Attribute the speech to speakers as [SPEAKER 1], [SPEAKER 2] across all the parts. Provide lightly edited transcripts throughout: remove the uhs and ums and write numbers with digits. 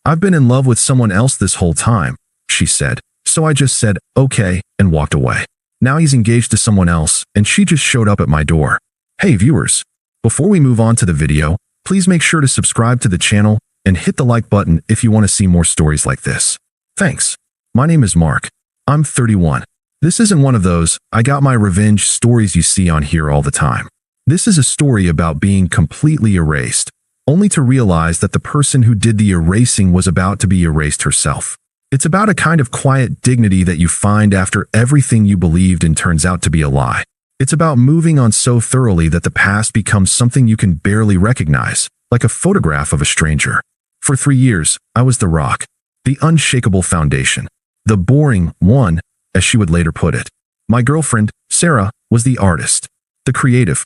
[SPEAKER 1] "I've been in love with someone else this whole time," she said. So I just said, "Okay," and walked away. Now he's engaged to someone else, and she just showed up at my door. Hey viewers, before we move on to the video, please make sure to subscribe to the channel and hit the like button if you want to see more stories like this. Thanks. My name is Mark. I'm 31. This isn't one of those "I got my revenge" stories you see on here all the time. This is a story about being completely erased, only to realize that the person who did the erasing was about to be erased herself. It's about a kind of quiet dignity that you find after everything you believed in turns out to be a lie. It's about moving on so thoroughly that the past becomes something you can barely recognize, like a photograph of a stranger. For 3 years, I was the rock, the unshakable foundation, the boring one, as she would later put it. My girlfriend, Sarah, was the artist, the creative.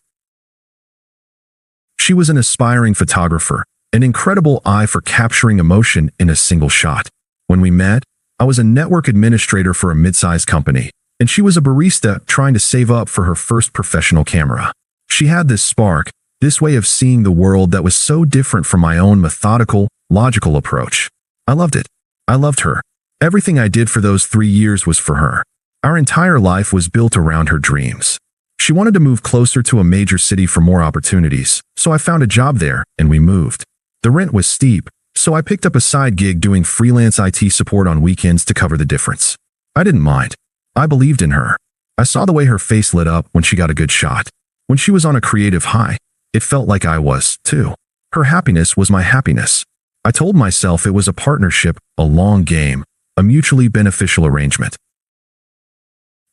[SPEAKER 1] She was an aspiring photographer, an incredible eye for capturing emotion in a single shot. When we met, I was a network administrator for a mid-sized company, and she was a barista trying to save up for her first professional camera. She had this spark, this way of seeing the world that was so different from my own methodical, logical approach. I loved it. I loved her. Everything I did for those 3 years was for her. Our entire life was built around her dreams. She wanted to move closer to a major city for more opportunities, so I found a job there, and we moved. The rent was steep, so I picked up a side gig doing freelance IT support on weekends to cover the difference. I didn't mind. I believed in her. I saw the way her face lit up when she got a good shot. When she was on a creative high, it felt like I was, too. Her happiness was my happiness. I told myself it was a partnership, a long game, a mutually beneficial arrangement.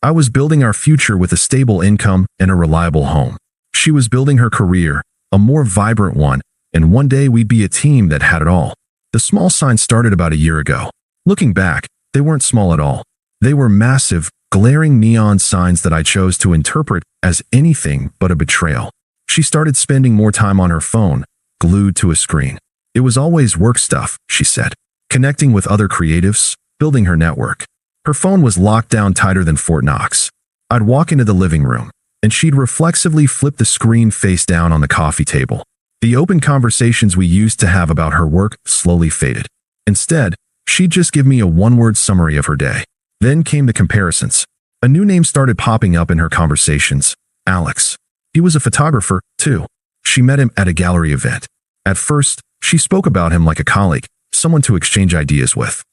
[SPEAKER 1] I was building our future with a stable income and a reliable home. She was building her career, a more vibrant one, and one day we'd be a team that had it all. The small signs started about a year ago. Looking back, they weren't small at all. They were massive, glaring neon signs that I chose to interpret as anything but a betrayal. She started spending more time on her phone, glued to a screen. It was always work stuff, she said. Connecting with other creatives, building her network. Her phone was locked down tighter than Fort Knox. I'd walk into the living room, and she'd reflexively flip the screen face down on the coffee table. The open conversations we used to have about her work slowly faded. Instead, she'd just give me a one-word summary of her day. Then came the comparisons. A new name started popping up in her conversations, Alex. He was a photographer, too. She met him at a gallery event. At first, she spoke about him like a colleague, someone to exchange ideas with.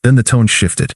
[SPEAKER 1] Then the tone shifted.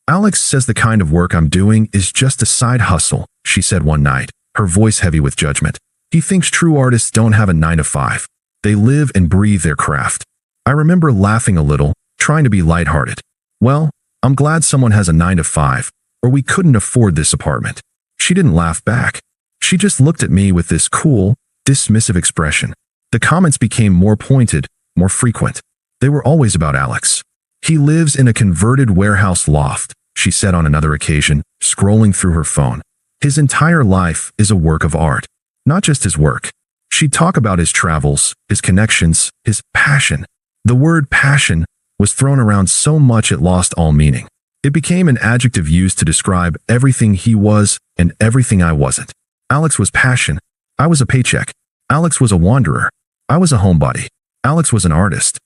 [SPEAKER 1] "Alex says the kind of work I'm doing is just a side hustle," she said one night, her voice heavy with judgment. "He thinks true artists don't have a 9 to 5. They live and breathe their craft." I remember laughing a little, trying to be lighthearted. "Well, I'm glad someone has a 9 to 5, or we couldn't afford this apartment." She didn't laugh back. She just looked at me with this cool, dismissive expression. The comments became more pointed, more frequent. They were always about Alex. "He lives in a converted warehouse loft," she said on another occasion, scrolling through her phone. "His entire life is a work of art. Not just his work." She'd talk about his travels, his connections, his passion. The word passion was thrown around so much it lost all meaning. It became an adjective used to describe everything he was and everything I wasn't. Alex was passion. I was a paycheck. Alex was a wanderer. I was a homebody. Alex was an artist.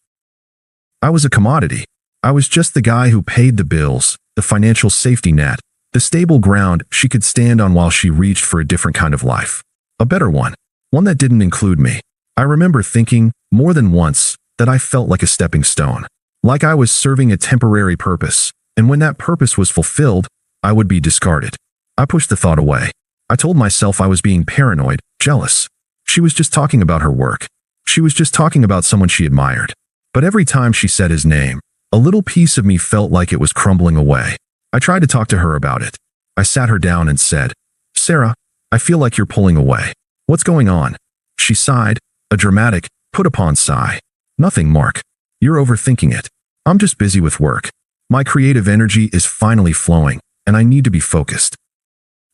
[SPEAKER 1] I was a commodity. I was just the guy who paid the bills, the financial safety net, the stable ground she could stand on while she reached for a different kind of life. A better one. One that didn't include me. I remember thinking, more than once, that I felt like a stepping stone. Like I was serving a temporary purpose, and when that purpose was fulfilled, I would be discarded. I pushed the thought away. I told myself I was being paranoid, jealous. She was just talking about her work. She was just talking about someone she admired. But every time she said his name, a little piece of me felt like it was crumbling away. I tried to talk to her about it. I sat her down and said, "Sarah, I feel like you're pulling away. What's going on?" She sighed, a dramatic, put-upon sigh. "Nothing, Mark. You're overthinking it. I'm just busy with work. My creative energy is finally flowing, and I need to be focused."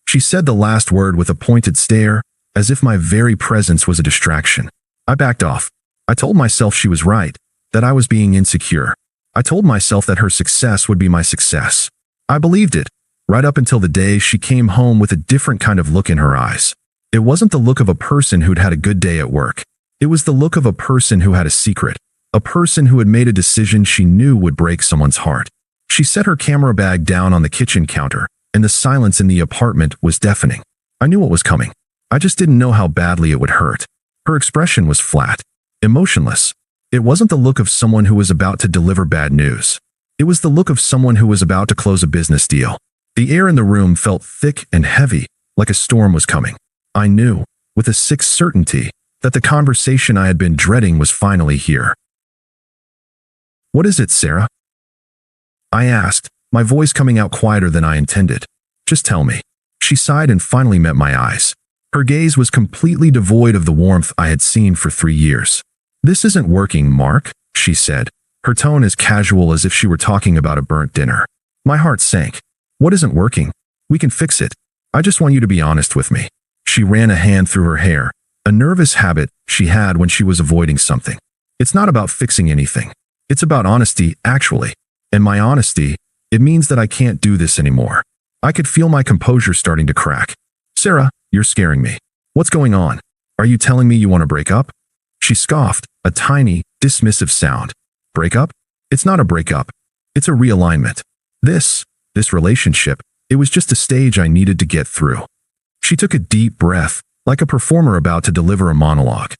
[SPEAKER 1] She said the last word with a pointed stare, as if my very presence was a distraction. I backed off. I told myself she was right, that I was being insecure. I told myself that her success would be my success. I believed it, right up until the day she came home with a different kind of look in her eyes. It wasn't the look of a person who'd had a good day at work. It was the look of a person who had a secret, A person who had made a decision she knew would break someone's heart. She set her camera bag down on the kitchen counter, and the silence in the apartment was deafening. I knew what was coming. I just didn't know how badly it would hurt. Her expression was flat, emotionless. It wasn't the look of someone who was about to deliver bad news. It was the look of someone who was about to close a business deal. The air in the room felt thick and heavy, like a storm was coming. I knew, with a sick certainty, that the conversation I had been dreading was finally here. "What is it, Sarah?" I asked, my voice coming out quieter than I intended. "Just tell me." She sighed and finally met my eyes. Her gaze was completely devoid of the warmth I had seen for 3 years. "This isn't working, Mark," she said, her tone as casual as if she were talking about a burnt dinner. My heart sank. "What isn't working? We can fix it. I just want you to be honest with me." She ran a hand through her hair, a nervous habit she had when she was avoiding something. "It's not about fixing anything. It's about honesty, actually. And my honesty, it means that I can't do this anymore." I could feel my composure starting to crack. "Sarah, you're scaring me. What's going on? Are you telling me you want to break up?" She scoffed, a tiny, dismissive sound. "Break up? It's not a breakup. It's a realignment. This relationship, it was just a stage I needed to get through." She took a deep breath, like a performer about to deliver a monologue.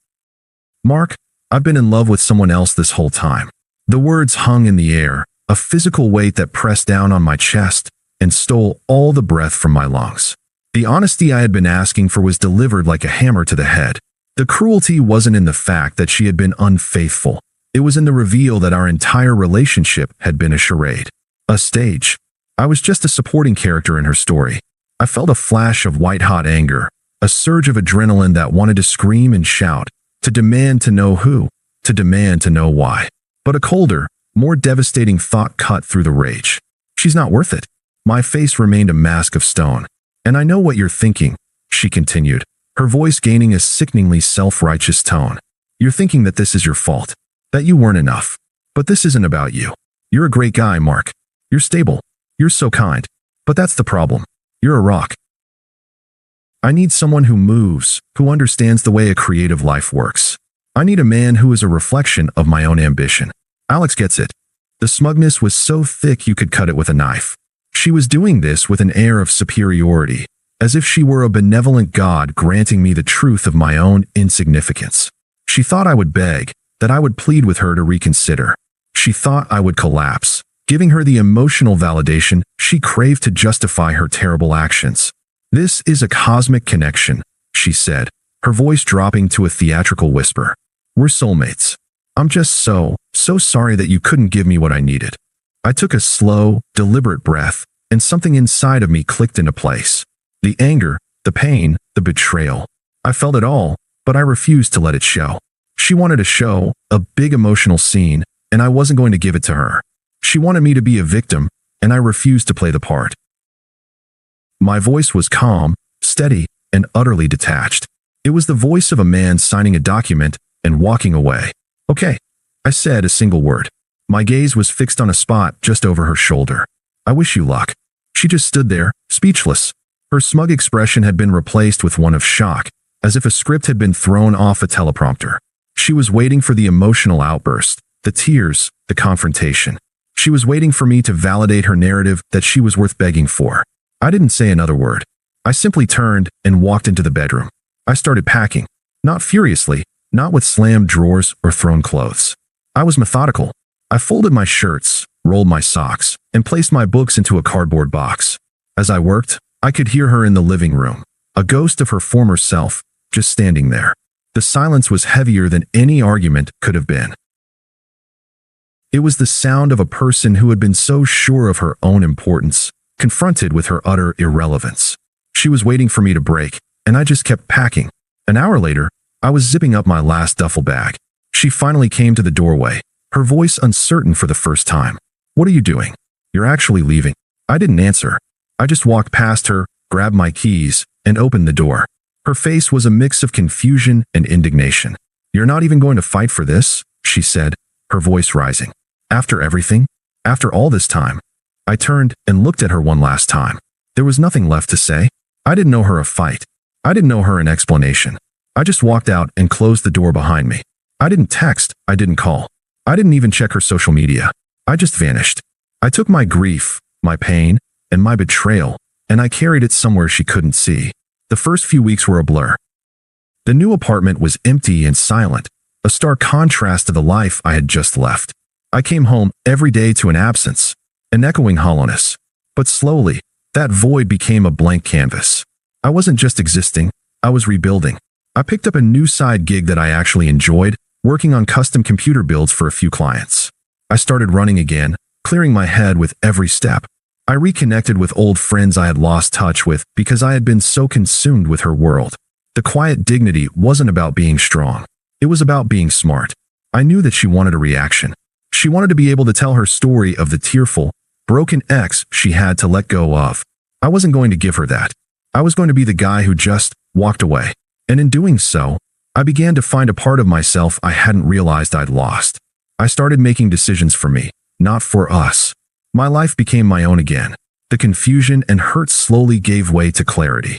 [SPEAKER 1] "Mark, I've been in love with someone else this whole time." The words hung in the air, a physical weight that pressed down on my chest and stole all the breath from my lungs. The honesty I had been asking for was delivered like a hammer to the head. The cruelty wasn't in the fact that she had been unfaithful. It was in the reveal that our entire relationship had been a charade, a stage. I was just a supporting character in her story. I felt a flash of white-hot anger, a surge of adrenaline that wanted to scream and shout, to demand to know who, to demand to know why. But a colder, more devastating thought cut through the rage. "She's not worth it." My face remained a mask of stone. "And I know what you're thinking," she continued, her voice gaining a sickeningly self-righteous tone. "You're thinking that this is your fault, that you weren't enough. But this isn't about you. You're a great guy, Mark. You're stable. You're so kind. But that's the problem. You're a rock. I need someone who moves, who understands the way a creative life works. I need a man who is a reflection of my own ambition." Alex gets it. The smugness was so thick you could cut it with a knife. She was doing this with an air of superiority, as if she were a benevolent god granting me the truth of my own insignificance. She thought I would beg, that I would plead with her to reconsider. She thought I would collapse, giving her the emotional validation she craved to justify her terrible actions. "This is a cosmic connection," she said, her voice dropping to a theatrical whisper. "We're soulmates. I'm just so sorry that you couldn't give me what I needed." I took a slow, deliberate breath, and something inside of me clicked into place. The anger, the pain, the betrayal. I felt it all, but I refused to let it show. She wanted a show, a big emotional scene, and I wasn't going to give it to her. She wanted me to be a victim, and I refused to play the part. My voice was calm, steady, and utterly detached. It was the voice of a man signing a document and walking away. "Okay," I said a single word. My gaze was fixed on a spot just over her shoulder. "I wish you luck." She just stood there, speechless. Her smug expression had been replaced with one of shock, as if a script had been thrown off a teleprompter. She was waiting for the emotional outburst, the tears, the confrontation. She was waiting for me to validate her narrative that she was worth begging for. I didn't say another word. I simply turned and walked into the bedroom. I started packing, not furiously, not with slammed drawers or thrown clothes. I was methodical. I folded my shirts, rolled my socks, and placed my books into a cardboard box. As I worked, I could hear her in the living room, a ghost of her former self, just standing there. The silence was heavier than any argument could have been. It was the sound of a person who had been so sure of her own importance, confronted with her utter irrelevance. She was waiting for me to break, and I just kept packing. An hour later, I was zipping up my last duffel bag. She finally came to the doorway, her voice uncertain for the first time. "What are you doing? You're actually leaving?" I didn't answer. I just walked past her, grabbed my keys, and opened the door. Her face was a mix of confusion and indignation. "You're not even going to fight for this?" she said, her voice rising. "After everything? After all this time?" I turned and looked at her one last time. There was nothing left to say. I didn't owe her a fight. I didn't owe her an explanation. I just walked out and closed the door behind me. I didn't text, I didn't call. I didn't even check her social media. I just vanished. I took my grief, my pain, and my betrayal, and I carried it somewhere she couldn't see. The first few weeks were a blur. The new apartment was empty and silent, a stark contrast to the life I had just left. I came home every day to an absence, an echoing hollowness. But slowly, that void became a blank canvas. I wasn't just existing, I was rebuilding. I picked up a new side gig that I actually enjoyed, working on custom computer builds for a few clients. I started running again, clearing my head with every step. I reconnected with old friends I had lost touch with because I had been so consumed with her world. The quiet dignity wasn't about being strong. It was about being smart. I knew that she wanted a reaction. She wanted to be able to tell her story of the tearful, broken ex she had to let go of. I wasn't going to give her that. I was going to be the guy who just walked away. And in doing so, I began to find a part of myself I hadn't realized I'd lost. I started making decisions for me, not for us. My life became my own again. The confusion and hurt slowly gave way to clarity.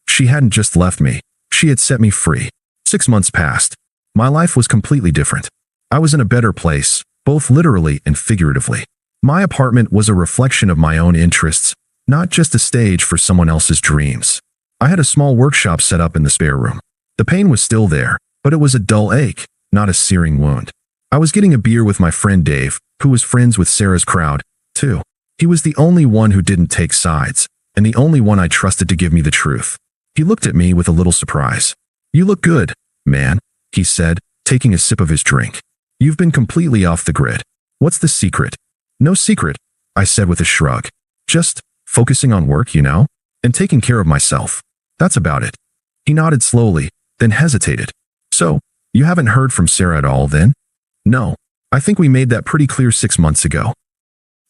[SPEAKER 1] She hadn't just left me, she had set me free. 6 months passed. My life was completely different. I was in a better place, both literally and figuratively. My apartment was a reflection of my own interests, not just a stage for someone else's dreams. I had a small workshop set up in the spare room. The pain was still there, but it was a dull ache, not a searing wound. I was getting a beer with my friend Dave, who was friends with Sarah's crowd, too. He was the only one who didn't take sides, and the only one I trusted to give me the truth. He looked at me with a little surprise. "You look good, man," he said, taking a sip of his drink. "You've been completely off the grid. What's the secret?" "No secret," I said with a shrug. "Just focusing on work, you know, and taking care of myself. That's about it." He nodded slowly, then hesitated. "So, you haven't heard from Sarah at all then?" "No. I think we made that pretty clear 6 months ago."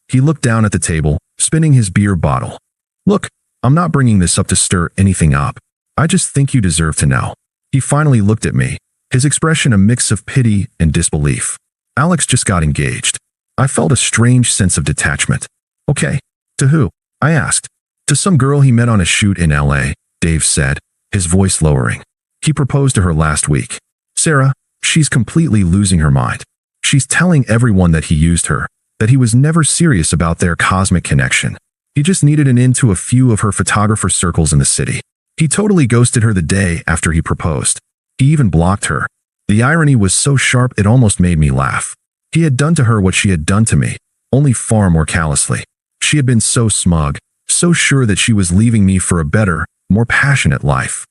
[SPEAKER 1] He looked down at the table, spinning his beer bottle. "Look, I'm not bringing this up to stir anything up. I just think you deserve to know." He finally looked at me, his expression a mix of pity and disbelief. "Alex just got engaged." I felt a strange sense of detachment. "Okay. To who?" I asked. "To some girl he met on a shoot in LA, Dave said, his voice lowering. "He proposed to her last week. Sarah, she's completely losing her mind. She's telling everyone that he used her, that he was never serious about their cosmic connection. He just needed an in to a few of her photographer circles in the city. He totally ghosted her the day after he proposed. He even blocked her. The irony was so sharp it almost made me laugh. He had done to her what she had done to me, only far more callously. She had been so smug, so sure that she was leaving me for a better, more passionate life.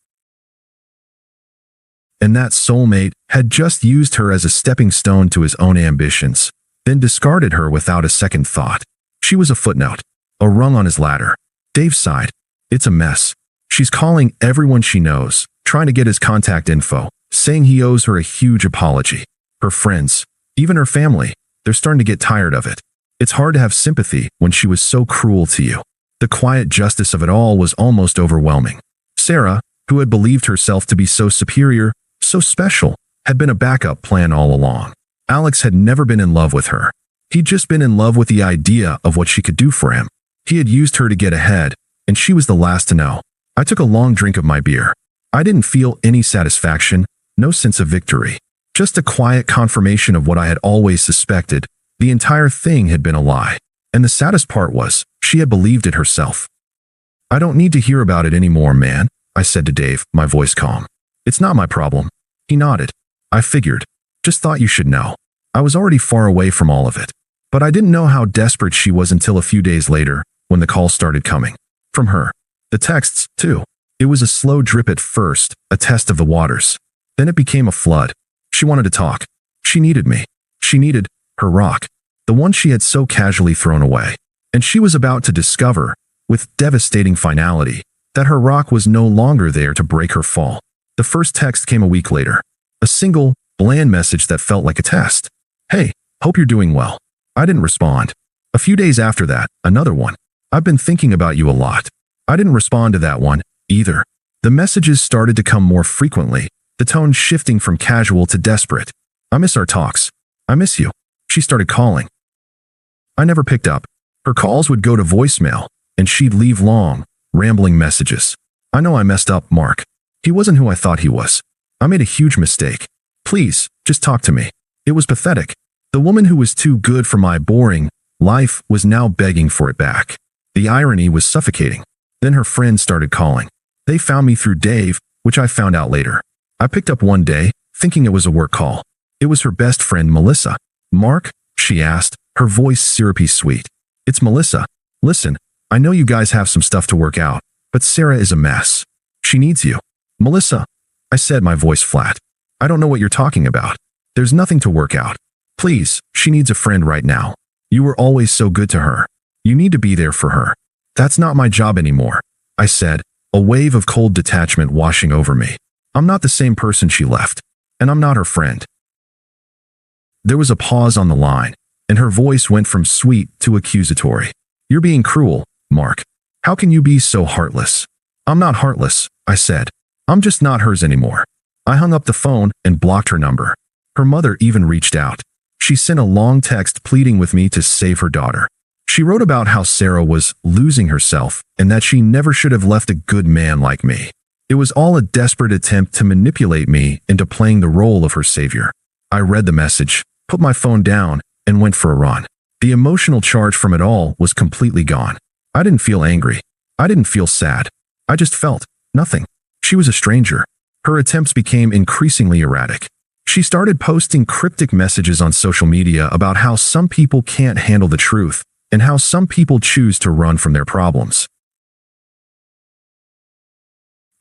[SPEAKER 1] And that soulmate had just used her as a stepping stone to his own ambitions, then discarded her without a second thought. She was a footnote, a rung on his ladder. Dave sighed. "It's a mess. She's calling everyone she knows, trying to get his contact info, saying he owes her a huge apology. Her friends, even her family, they're starting to get tired of it. It's hard to have sympathy when she was so cruel to you." The quiet justice of it all was almost overwhelming. Sarah, who had believed herself to be so superior, so special, had been a backup plan all along. Alex had never been in love with her. He'd just been in love with the idea of what she could do for him. He had used her to get ahead, and she was the last to know. I took a long drink of my beer. I didn't feel any satisfaction, no sense of victory. Just a quiet confirmation of what I had always suspected. The entire thing had been a lie. And the saddest part was, she had believed it herself. "I don't need to hear about it anymore, man," I said to Dave, my voice calm. "It's not my problem." He nodded. "I figured. Just thought you should know." I was already far away from all of it. But I didn't know how desperate she was until a few days later, when the calls started coming. From her. The texts, too. It was a slow drip at first, a test of the waters. Then it became a flood. She wanted to talk. She needed me. She needed her rock, the one she had so casually thrown away. And she was about to discover, with devastating finality, that her rock was no longer there to break her fall. The first text came a week later. A single, bland message that felt like a test. "Hey, hope you're doing well." I didn't respond. A few days after that, another one. "I've been thinking about you a lot." I didn't respond to that one, either. The messages started to come more frequently, the tone shifting from casual to desperate. "I miss our talks. I miss you." She started calling. I never picked up. Her calls would go to voicemail, and she'd leave long, rambling messages. "I know I messed up, Mark. He wasn't who I thought he was. I made a huge mistake. Please, just talk to me." It was pathetic. The woman who was too good for my boring life was now begging for it back. The irony was suffocating. Then her friends started calling. They found me through Dave, which I found out later. I picked up one day, thinking it was a work call. It was her best friend, Melissa. "Mark?" she asked, her voice syrupy sweet. "It's Melissa. Listen, I know you guys have some stuff to work out, but Sarah is a mess. She needs you." "Melissa," I said, my voice flat. "I don't know what you're talking about. There's nothing to work out. Please, she needs a friend right now. You were always so good to her. You need to be there for her." "That's not my job anymore," I said, a wave of cold detachment washing over me. "I'm not the same person she left, and I'm not her friend." There was a pause on the line, and her voice went from sweet to accusatory. "You're being cruel, Mark. How can you be so heartless?" "I'm not heartless," I said. "I'm just not hers anymore." I hung up the phone and blocked her number. Her mother even reached out. She sent a long text pleading with me to save her daughter. She wrote about how Sarah was losing herself and that she never should have left a good man like me. It was all a desperate attempt to manipulate me into playing the role of her savior. I read the message, put my phone down, and went for a run. The emotional charge from it all was completely gone. I didn't feel angry. I didn't feel sad. I just felt nothing. She was a stranger. Her attempts became increasingly erratic. She started posting cryptic messages on social media about how some people can't handle the truth and how some people choose to run from their problems.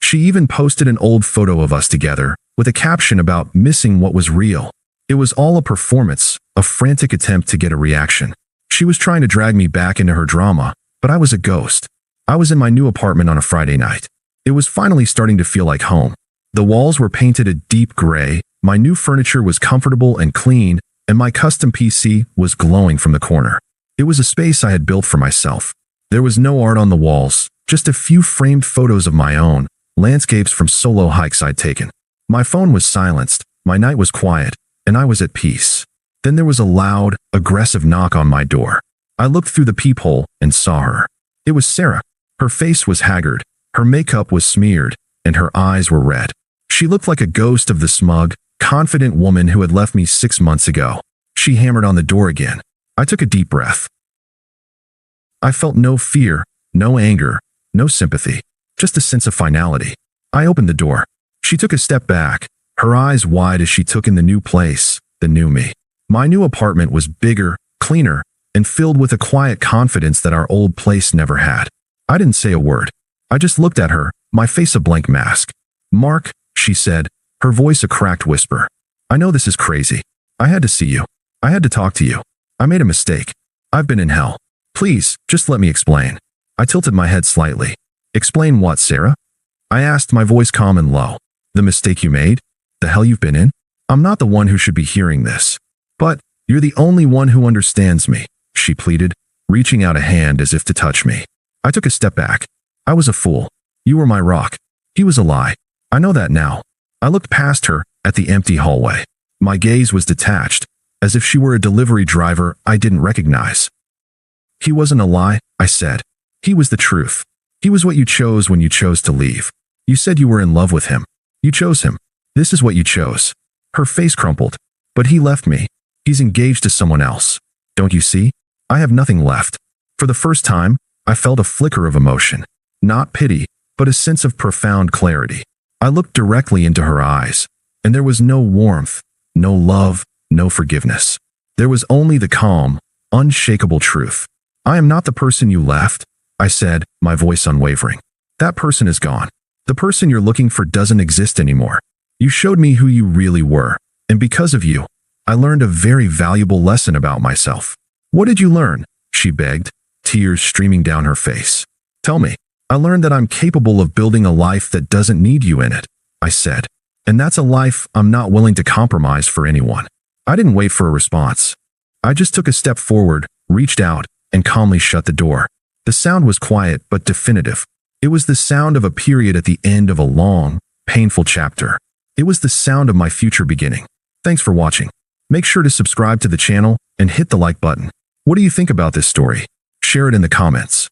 [SPEAKER 1] She even posted an old photo of us together with a caption about missing what was real. It was all a performance, a frantic attempt to get a reaction. She was trying to drag me back into her drama, but I was a ghost. I was in my new apartment on a Friday night. It was finally starting to feel like home. The walls were painted a deep gray, my new furniture was comfortable and clean, and my custom PC was glowing from the corner. It was a space I had built for myself. There was no art on the walls, just a few framed photos of my own, landscapes from solo hikes I'd taken. My phone was silenced, my night was quiet, and I was at peace. Then there was a loud, aggressive knock on my door. I looked through the peephole and saw her. It was Sarah. Her face was haggard, her makeup was smeared, and her eyes were red. She looked like a ghost of the smug, confident woman who had left me 6 months ago. She hammered on the door again. I took a deep breath. I felt no fear, no anger, no sympathy, just a sense of finality. I opened the door. She took a step back, her eyes wide as she took in the new place, the new me. My new apartment was bigger, cleaner, and filled with a quiet confidence that our old place never had. I didn't say a word. I just looked at her, my face a blank mask. "Mark," she said, her voice a cracked whisper. "I know this is crazy. I had to see you. I had to talk to you. I made a mistake. I've been in hell. Please, just let me explain." I tilted my head slightly. "Explain what, Sarah?" I asked, my voice calm and low. "The mistake you made? The hell you've been in? I'm not the one who should be hearing this. But you're the only one who understands me," she pleaded, reaching out a hand as if to touch me. I took a step back. "I was a fool. You were my rock. He was a lie. I know that now." I looked past her at the empty hallway. My gaze was detached, as if she were a delivery driver I didn't recognize. "He wasn't a lie," I said. "He was the truth. He was what you chose when you chose to leave. You said you were in love with him. You chose him. This is what you chose." Her face crumpled. "But he left me. He's engaged to someone else. Don't you see? I have nothing left." For the first time, I felt a flicker of emotion. Not pity, but a sense of profound clarity. I looked directly into her eyes, and there was no warmth, no love, no forgiveness. There was only the calm, unshakable truth. "I am not the person you left," I said, my voice unwavering. "That person is gone. The person you're looking for doesn't exist anymore. You showed me who you really were, and because of you, I learned a very valuable lesson about myself." "What did you learn?" she begged, tears streaming down her face. "Tell me." "I learned that I'm capable of building a life that doesn't need you in it," I said. "And that's a life I'm not willing to compromise for anyone." I didn't wait for a response. I just took a step forward, reached out, and calmly shut the door. The sound was quiet but definitive. It was the sound of a period at the end of a long, painful chapter. It was the sound of my future beginning. Thanks for watching. Make sure to subscribe to the channel and hit the like button. What do you think about this story? Share it in the comments.